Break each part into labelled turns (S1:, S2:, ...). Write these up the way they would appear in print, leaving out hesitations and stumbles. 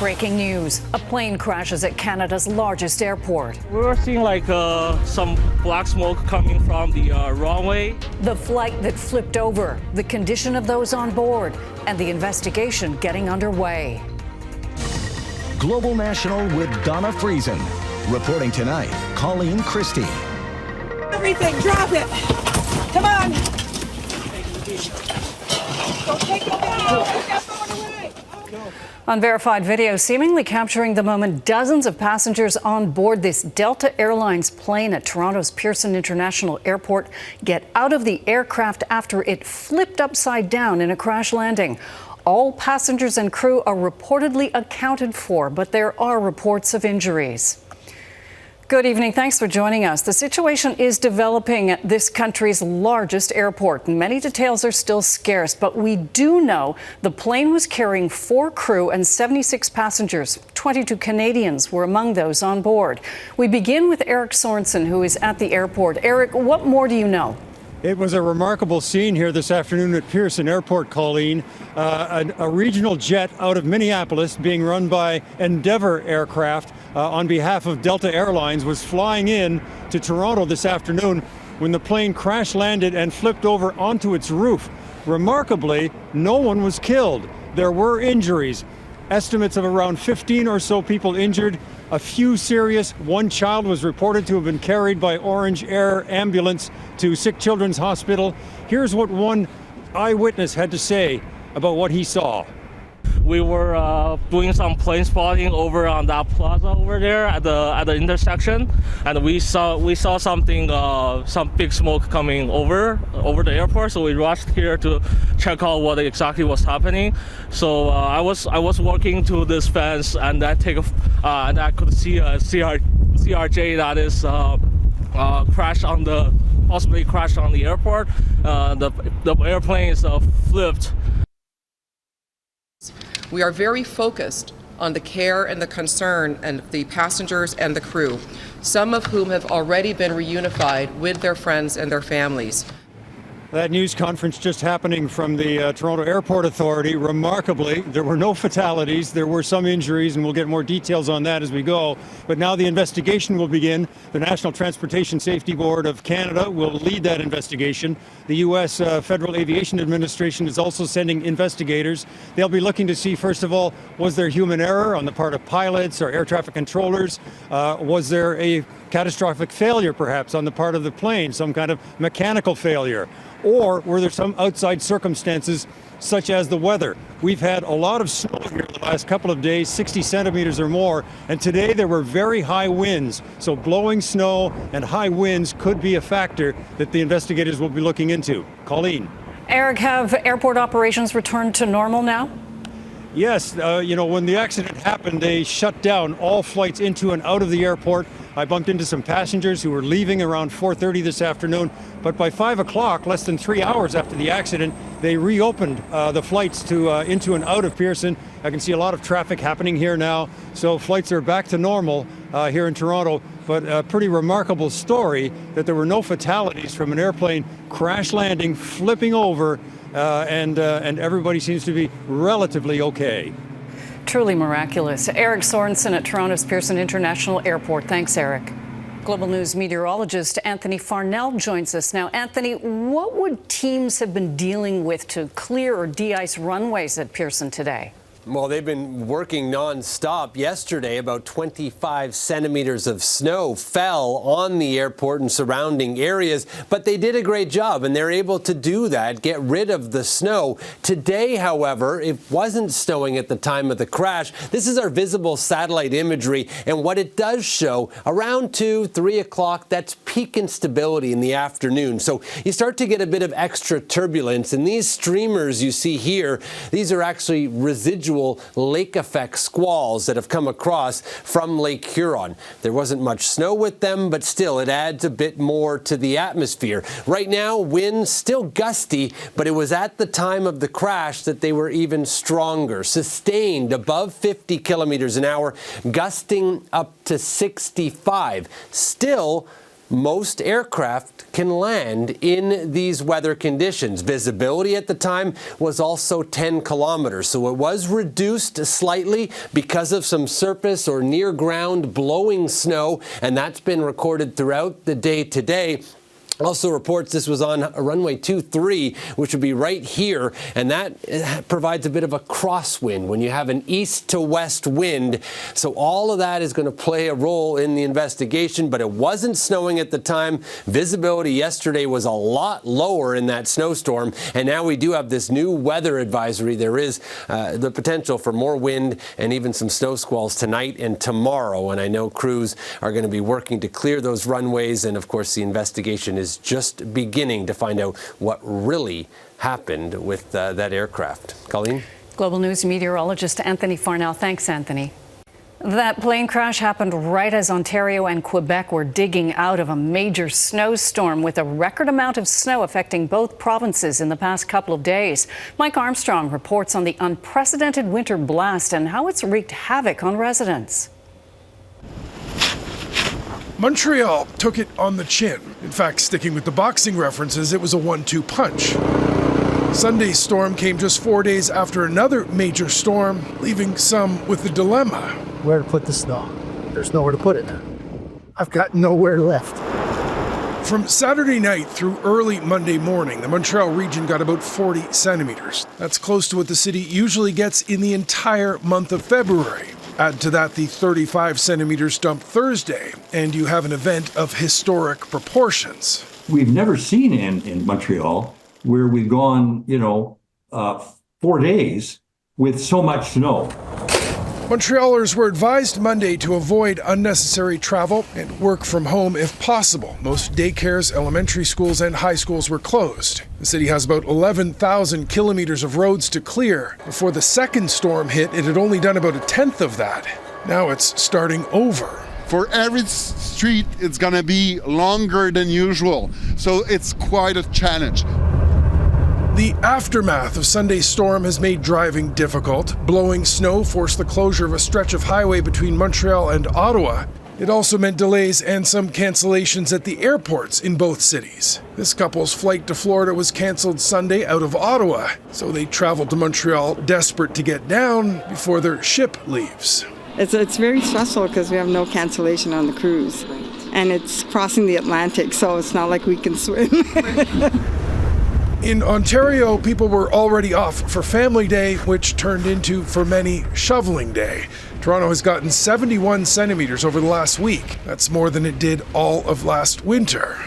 S1: Breaking news. A plane crashes at Canada's largest airport.
S2: We were seeing some black smoke coming from the runway.
S1: The flight that flipped over, the condition of those on board, and the investigation getting underway.
S3: Global National with Donna Friesen. Reporting tonight, Colleen Christie.
S4: Everything, drop it. Come on. Don't take it down. Take that phone away.
S1: Unverified video seemingly capturing the moment dozens of passengers on board this Delta Airlines plane at Toronto's Pearson International Airport get out of the aircraft after it flipped upside down in a crash landing. All passengers and crew are reportedly accounted for, but there are reports of injuries. Good evening. Thanks for joining us. The situation is developing at this country's largest airport. Many details are still scarce, but we do know the plane was carrying 4 crew and 76 passengers. 22 Canadians were among those on board. We begin with Eric Sorensen, who is at the airport. Eric, what more do you know?
S5: It was a remarkable scene here this afternoon at Pearson Airport, Colleen. A regional jet out of Minneapolis being run by Endeavour Aircraft on behalf of Delta Airlines was flying in to Toronto this afternoon when the plane crash landed and flipped over onto its roof. Remarkably, no one was killed. There were injuries. Estimates of around 15 or so people injured, a few serious. One child was reported to have been carried by Orange Air ambulance to Sick Children's Hospital. Here's what one eyewitness had to say about what he saw.
S2: We were doing some plane spotting over on that plaza over there at the intersection, and we saw something, some big smoke coming over the airport. So we rushed here to check out what exactly was happening. So I was walking to this fence, and I could see a CRJ that is possibly crashed on the airport. The airplane is flipped.
S6: We are very focused on the care and the concern and the passengers and the crew, some of whom have already been reunified with their friends and their families.
S5: That news conference just happening from the Toronto Airport Authority. Remarkably, there were no fatalities. There were some injuries, and we'll get more details on that as we go. But now the investigation will begin. The National Transportation Safety Board of Canada will lead that investigation. The U.S. Federal Aviation Administration is also sending investigators. They'll be looking to see, first of all, was there human error on the part of pilots or air traffic controllers? Was there a catastrophic failure, perhaps, on the part of the plane, some kind of mechanical failure? Or were there some outside circumstances, such as the weather? We've had a lot of snow here the last couple of days, 60 centimeters or more, and today there were very high winds. So blowing snow and high winds could be a factor that the investigators will be looking into. Colleen.
S1: Eric, have airport operations returned to normal now?
S5: Yes, when the accident happened, they shut down all flights into and out of the airport. I bumped into some passengers who were leaving around 4:30 this afternoon, but by 5 o'clock, less than 3 hours after the accident, they reopened the flights to into and out of Pearson. I can see a lot of traffic happening here now, so flights are back to normal here in Toronto. But a pretty remarkable story that there were no fatalities from an airplane crash landing, flipping over, and everybody seems to be relatively okay.
S1: Truly miraculous. Eric Sorensen at Toronto's Pearson International Airport. Thanks, Eric. Global News meteorologist Anthony Farnell joins us now. Anthony, what would teams have been dealing with to clear or de-ice runways at Pearson today?
S7: Well, they've been working non-stop. Yesterday, about 25 centimeters of snow fell on the airport and surrounding areas, but they did a great job, and they're able to do that, get rid of the snow. Today, however, it wasn't snowing at the time of the crash. This is our visible satellite imagery, and what it does show, around 2, 3 o'clock, that's peak instability in the afternoon. So you start to get a bit of extra turbulence, and these streamers you see here, these are actually residual lake effect squalls that have come across from Lake Huron. There wasn't much snow with them, but still it adds a bit more to the atmosphere. Right now, winds still gusty, but it was at the time of the crash that they were even stronger, sustained above 50 kilometers an hour, gusting up to 65. Still most aircraft can land in these weather conditions. Visibility at the time was also 10 kilometers, so it was reduced slightly because of some surface or near ground blowing snow, and that's been recorded throughout the day today. Also reports this was on runway 23, which would be right here, and that provides a bit of a crosswind when you have an east to west wind. So all of that is going to play a role in the investigation, but it wasn't snowing at the time. Visibility yesterday was a lot lower in that snowstorm, and now we do have this new weather advisory. There is the potential for more wind and even some snow squalls tonight and tomorrow, and I know crews are going to be working to clear those runways, and of course the investigation is just beginning to find out what really happened with that aircraft. Colleen?
S1: Global News meteorologist Anthony Farnell. Thanks, Anthony. That plane crash happened right as Ontario and Quebec were digging out of a major snowstorm with a record amount of snow affecting both provinces in the past couple of days. Mike Armstrong reports on the unprecedented winter blast and how it's wreaked havoc on residents.
S8: Montreal took it on the chin. In fact, sticking with the boxing references, it was a 1-2 punch. Sunday's storm came just 4 days after another major storm, leaving some with the dilemma.
S9: Where to put the snow? There's nowhere to put it. I've got nowhere left.
S8: From Saturday night through early Monday morning, the Montreal region got about 40 centimeters. That's close to what the city usually gets in the entire month of February. Add to that the 35 centimeters dump Thursday, and you have an event of historic proportions.
S10: We've never seen in Montreal where we've gone, 4 days with so much snow.
S8: Montrealers were advised Monday to avoid unnecessary travel and work from home if possible. Most daycares, elementary schools, and high schools were closed. The city has about 11,000 kilometers of roads to clear. Before the second storm hit, it had only done about a tenth of that. Now it's starting over.
S11: For every street, it's going to be longer than usual, so it's quite a challenge.
S8: The aftermath of Sunday's storm has made driving difficult. Blowing snow forced the closure of a stretch of highway between Montreal and Ottawa. It also meant delays and some cancellations at the airports in both cities. This couple's flight to Florida was canceled Sunday out of Ottawa, so they traveled to Montreal desperate to get down before their ship leaves.
S12: It's very stressful because we have no cancellation on the cruise, and it's crossing the Atlantic, so it's not like we can swim.
S8: In Ontario, people were already off for Family Day, which turned into, for many, Shoveling Day. Toronto has gotten 71 centimeters over the last week. That's more than it did all of last winter.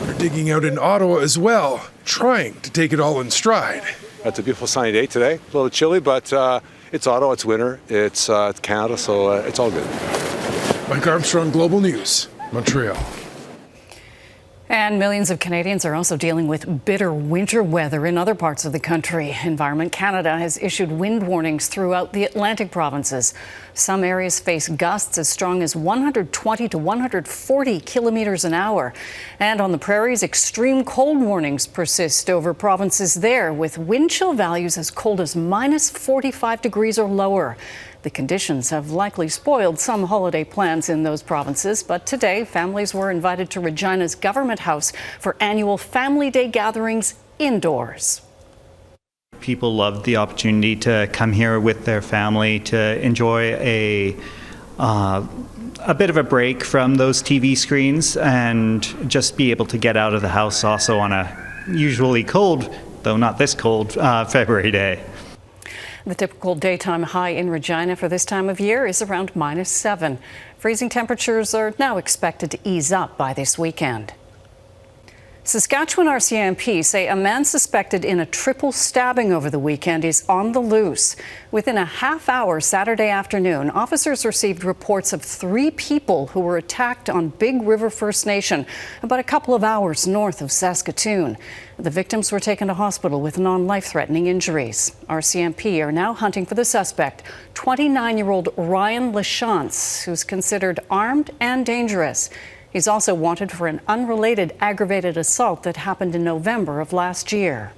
S8: They're digging out in Ottawa as well, trying to take it all in stride.
S13: It's a beautiful sunny day today. A little chilly, but it's Ottawa, it's winter, it's Canada, so it's all good.
S8: Mike Armstrong, Global News, Montreal.
S1: And millions of Canadians are also dealing with bitter winter weather in other parts of the country. Environment Canada has issued wind warnings throughout the Atlantic provinces. Some areas face gusts as strong as 120 to 140 kilometers an hour. And on the prairies, extreme cold warnings persist over provinces there, with wind chill values as cold as minus 45 degrees or lower. The conditions have likely spoiled some holiday plans in those provinces, but today families were invited to Regina's Government House for annual Family Day gatherings indoors.
S14: People loved the opportunity to come here with their family to enjoy a bit of a break from those TV screens and just be able to get out of the house also on a usually cold, though not this cold, February day.
S1: The typical daytime high in Regina for this time of year is around -7. Freezing temperatures are now expected to ease up by this weekend. Saskatchewan RCMP say a man suspected in a triple stabbing over the weekend is on the loose. Within a half hour Saturday afternoon, officers received reports of 3 people who were attacked on Big River First Nation, about a couple of hours north of Saskatoon. The victims were taken to hospital with non-life-threatening injuries. RCMP are now hunting for the suspect, 29-year-old Ryan Lachance, who's considered armed and dangerous. He's also wanted for an unrelated aggravated assault that happened in November of last year.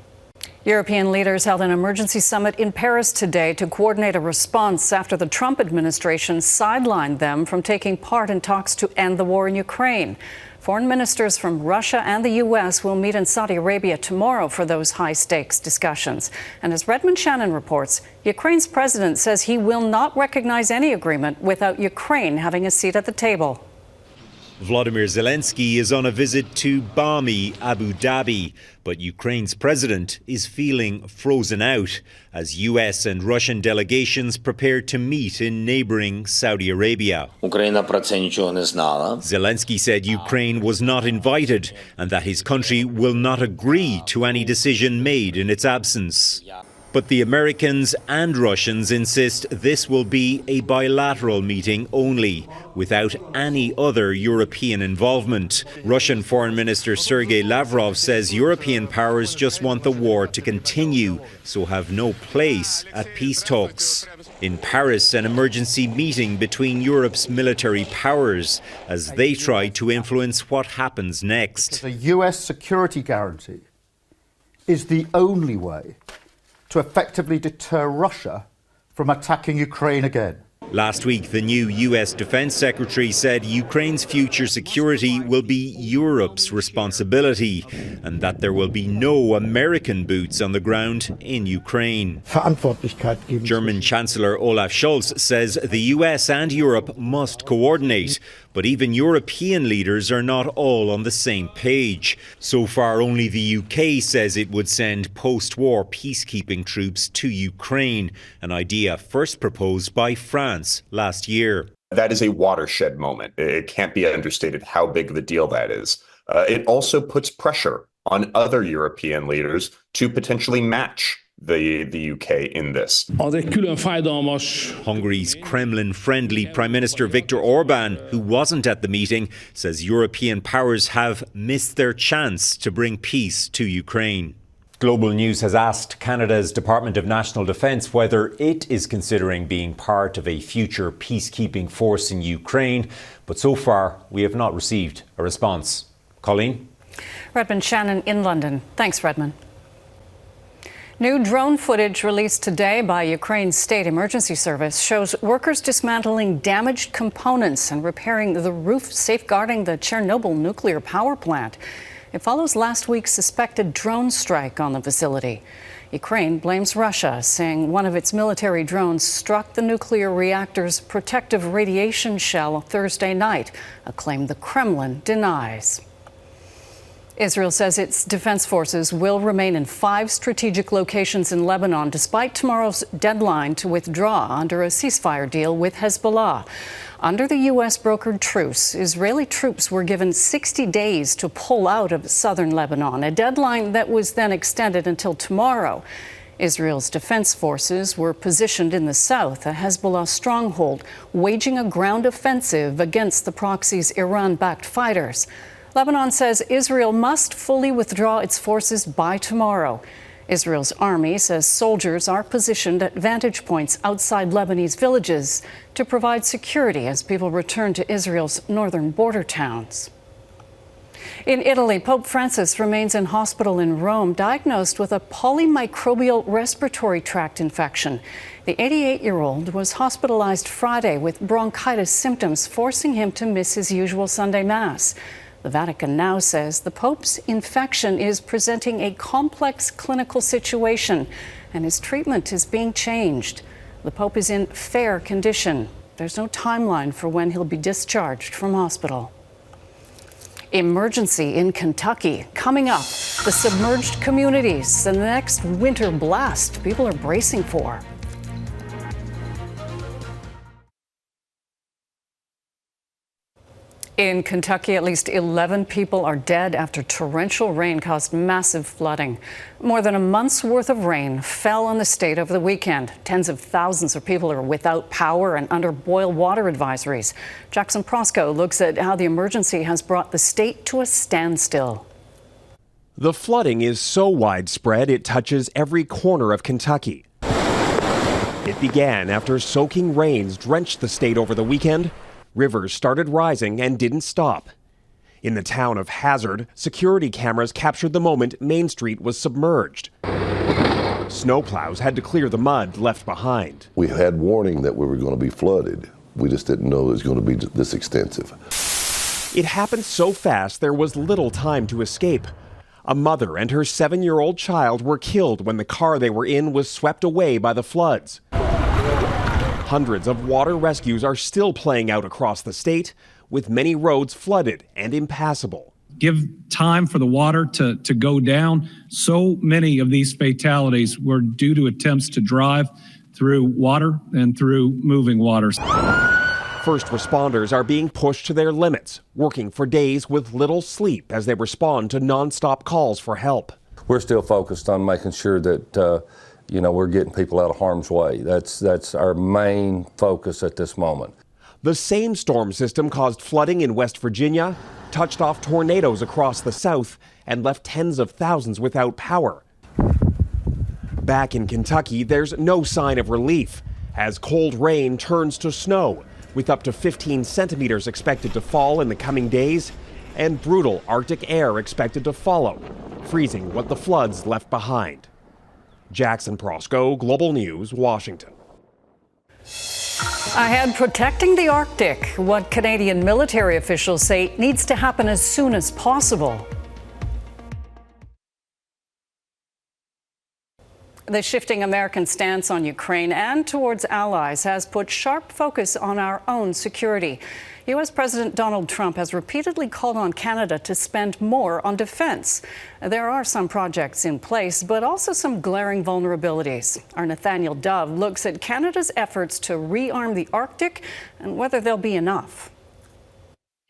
S1: European leaders held an emergency summit in Paris today to coordinate a response after the Trump administration sidelined them from taking part in talks to end the war in Ukraine. Foreign ministers from Russia and the U.S. will meet in Saudi Arabia tomorrow for those high-stakes discussions. And as Redmond Shannon reports, Ukraine's president says he will not recognize any agreement without Ukraine having a seat at the table.
S15: Volodymyr Zelenskyy is on a visit to balmy Abu Dhabi, but Ukraine's president is feeling frozen out as US and Russian delegations prepare to meet in neighboring Saudi Arabia. Zelenskyy said Ukraine was not invited and that his country will not agree to any decision made in its absence. But the Americans and Russians insist this will be a bilateral meeting only, without any other European involvement. Russian Foreign Minister Sergei Lavrov says European powers just want the war to continue, so have no place at peace talks. In Paris, an emergency meeting between Europe's military powers as they try to influence what happens next.
S9: The US security guarantee is the only way to effectively deter Russia from attacking Ukraine again.
S15: Last week, the new US Defense Secretary said Ukraine's future security will be Europe's responsibility and that there will be no American boots on the ground in Ukraine. German Chancellor Olaf Scholz says the US and Europe must coordinate, but even European leaders are not all on the same page. So far, only the UK says it would send post-war peacekeeping troops to Ukraine, an idea first proposed by France last year.
S16: That is a watershed moment. It can't be understated how big of a deal that is. It also puts pressure on other European leaders to potentially match the UK in this.
S15: Hungary's Kremlin-friendly Prime Minister Viktor Orban, who wasn't at the meeting, says European powers have missed their chance to bring peace to Ukraine. Global News has asked Canada's Department of National Defence whether it is considering being part of a future peacekeeping force in Ukraine, but so far we have not received a response. Colleen?
S1: Redmond Shannon in London. Thanks, Redmond. New drone footage released today by Ukraine's State Emergency Service shows workers dismantling damaged components and repairing the roof safeguarding the Chernobyl nuclear power plant. It follows last week's suspected drone strike on the facility. Ukraine blames Russia, saying one of its military drones struck the nuclear reactor's protective radiation shell Thursday night, a claim the Kremlin denies. Israel says its defense forces will remain in 5 strategic locations in Lebanon despite tomorrow's deadline to withdraw under a ceasefire deal with Hezbollah. Under the U.S.-brokered truce, Israeli troops were given 60 days to pull out of southern Lebanon, a deadline that was then extended until tomorrow. Israel's defense forces were positioned in the south, a Hezbollah stronghold, waging a ground offensive against the proxy's Iran-backed fighters. Lebanon says Israel must fully withdraw its forces by tomorrow. Israel's army says soldiers are positioned at vantage points outside Lebanese villages to provide security as people return to Israel's northern border towns. In Italy, Pope Francis remains in hospital in Rome, diagnosed with a polymicrobial respiratory tract infection. The 88-year-old was hospitalized Friday with bronchitis symptoms, forcing him to miss his usual Sunday Mass. The Vatican now says the Pope's infection is presenting a complex clinical situation and his treatment is being changed. The Pope is in fair condition. There's no timeline for when he'll be discharged from hospital. Emergency in Kentucky. Coming up, the submerged communities and the next winter blast people are bracing for. In Kentucky, at least 11 people are dead after torrential rain caused massive flooding. More than a month's worth of rain fell on the state over the weekend. Tens of thousands of people are without power and under boil water advisories. Jackson Prosco looks at how the emergency has brought the state to a standstill.
S17: The flooding is so widespread it touches every corner of Kentucky. It began after soaking rains drenched the state over the weekend. Rivers started rising and didn't stop. In the town of Hazard, security cameras captured the moment Main Street was submerged. Snowplows had to clear the mud left behind.
S18: We had warning that we were going to be flooded. We just didn't know it was going to be this extensive.
S17: It happened so fast there was little time to escape. A mother and her 7-year-old child were killed when the car they were in was swept away by the floods. Hundreds of water rescues are still playing out across the state, with many roads flooded and impassable.
S19: Give time for the water to go down. So many of these fatalities were due to attempts to drive through water and through moving waters.
S17: First responders are being pushed to their limits, working for days with little sleep as they respond to nonstop calls for help.
S20: We're still focused on making sure that we're getting people out of harm's way. That's our main focus at this moment.
S17: The same storm system caused flooding in West Virginia, touched off tornadoes across the south, and left tens of thousands without power. Back in Kentucky, there's no sign of relief as cold rain turns to snow, with up to 15 centimeters expected to fall in the coming days, and brutal Arctic air expected to follow, freezing what the floods left behind. Jackson Prosco, Global News, Washington.
S1: Ahead, protecting the Arctic, what Canadian military officials say needs to happen as soon as possible. The shifting American stance on Ukraine and towards allies has put sharp focus on our own security. U.S. President Donald Trump has repeatedly called on Canada to spend more on defense. There are some projects in place, but also some glaring vulnerabilities. Our Nathaniel Dove looks at Canada's efforts to rearm the Arctic and whether they'll be enough.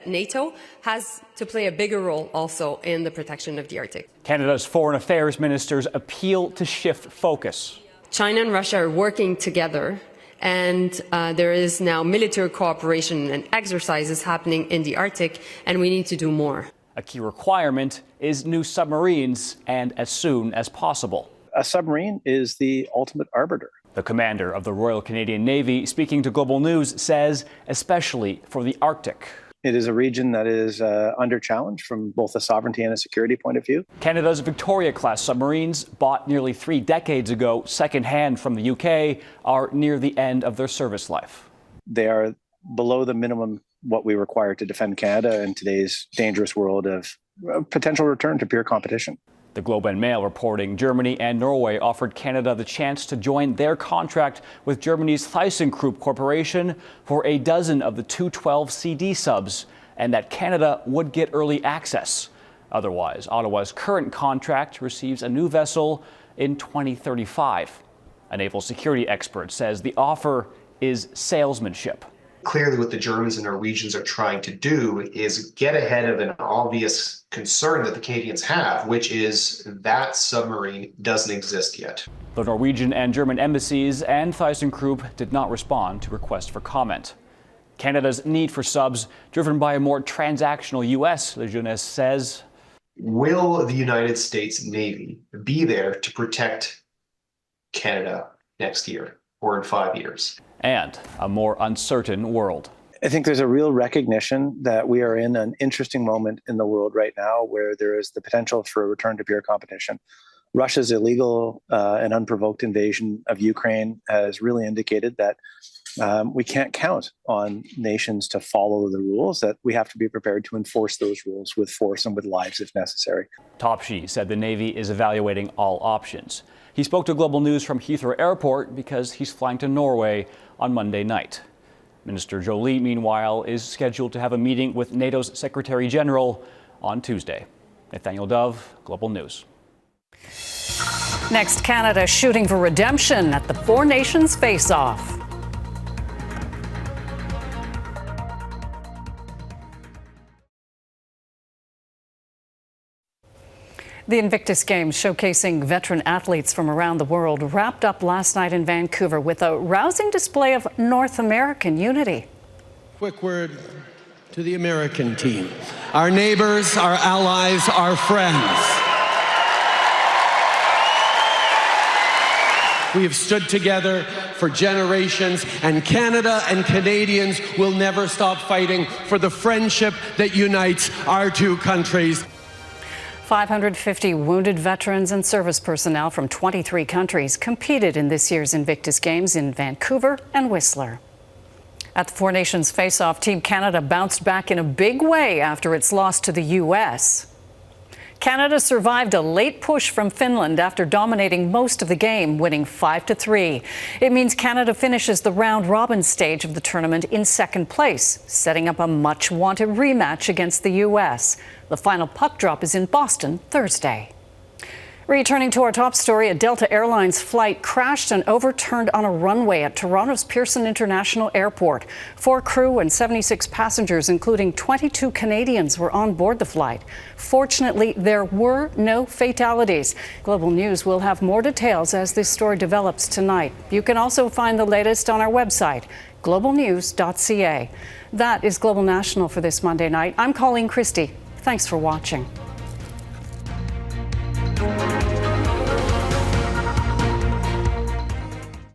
S21: NATO has to play a bigger role also in the protection of the Arctic.
S22: Canada's foreign affairs ministers appeal to shift focus.
S21: China and Russia are working together, and there is now military cooperation and exercises happening in the Arctic, and we need to do more.
S22: A key requirement is new submarines, and as soon as possible.
S23: A submarine is the ultimate arbiter.
S22: The commander of the Royal Canadian Navy, speaking to Global News, says especially for the Arctic.
S23: It is a region that is under challenge from both a sovereignty and a security point of view.
S22: Canada's Victoria-class submarines, bought nearly 3 decades ago secondhand from the UK, are near the end of their service life.
S23: They are below the minimum what we require to defend Canada in today's dangerous world of potential return to pure competition.
S22: The Globe and Mail reporting Germany and Norway offered Canada the chance to join their contract with Germany's ThyssenKrupp Corporation for a dozen of the 212 CD subs, and that Canada would get early access. Otherwise, Ottawa's current contract receives a new vessel in 2035. A naval security expert says the offer is salesmanship.
S24: Clearly, what the Germans and Norwegians are trying to do is get ahead of an obvious concern that the Canadians have, which is that submarine doesn't exist yet.
S22: The Norwegian and German embassies and ThyssenKrupp did not respond to requests for comment. Canada's need for subs, driven by a more transactional U.S., Lejeunesse says.
S24: Will the United States Navy be there to protect Canada next year or in 5 years?
S22: And a more uncertain world.
S23: I think there's a real recognition that we are in an interesting moment in the world right now where there is the potential for a return to pure competition. Russia's illegal and unprovoked invasion of Ukraine has really indicated that we can't count on nations to follow the rules, that we have to be prepared to enforce those rules with force and with lives if necessary.
S22: Topshee said the Navy is evaluating all options. He spoke to Global News from Heathrow Airport because he's flying to Norway on Monday night. Minister Jolie, meanwhile, is scheduled to have a meeting with NATO's Secretary General on Tuesday. Nathaniel Dove, Global News.
S1: Next, Canada shooting for redemption at the Four Nations face-off. The Invictus Games, showcasing veteran athletes from around the world, wrapped up last night in Vancouver with a rousing display of North American unity.
S25: Quick word to the American team. Our neighbors, our allies, our friends. We have stood together for generations, and Canada and Canadians will never stop fighting for the friendship that unites our two countries.
S1: 550 wounded veterans and service personnel from 23 countries competed in this year's Invictus Games in Vancouver and Whistler. At the Four Nations Face-Off, Team Canada bounced back in a big way after its loss to the U.S. Canada survived a late push from Finland after dominating most of the game, winning 5-3. It means Canada finishes the round-robin stage of the tournament in second place, setting up a much-wanted rematch against the U.S. The final puck drop is in Boston Thursday. Returning to our top story, a Delta Airlines flight crashed and overturned on a runway at Toronto's Pearson International Airport. 4 crew and 76 passengers, including 22 Canadians, were on board the flight. Fortunately, there were no fatalities. Global News will have more details as this story develops tonight. You can also find the latest on our website, globalnews.ca. That is Global National for this Monday night. I'm Colleen Christie. Thanks for watching.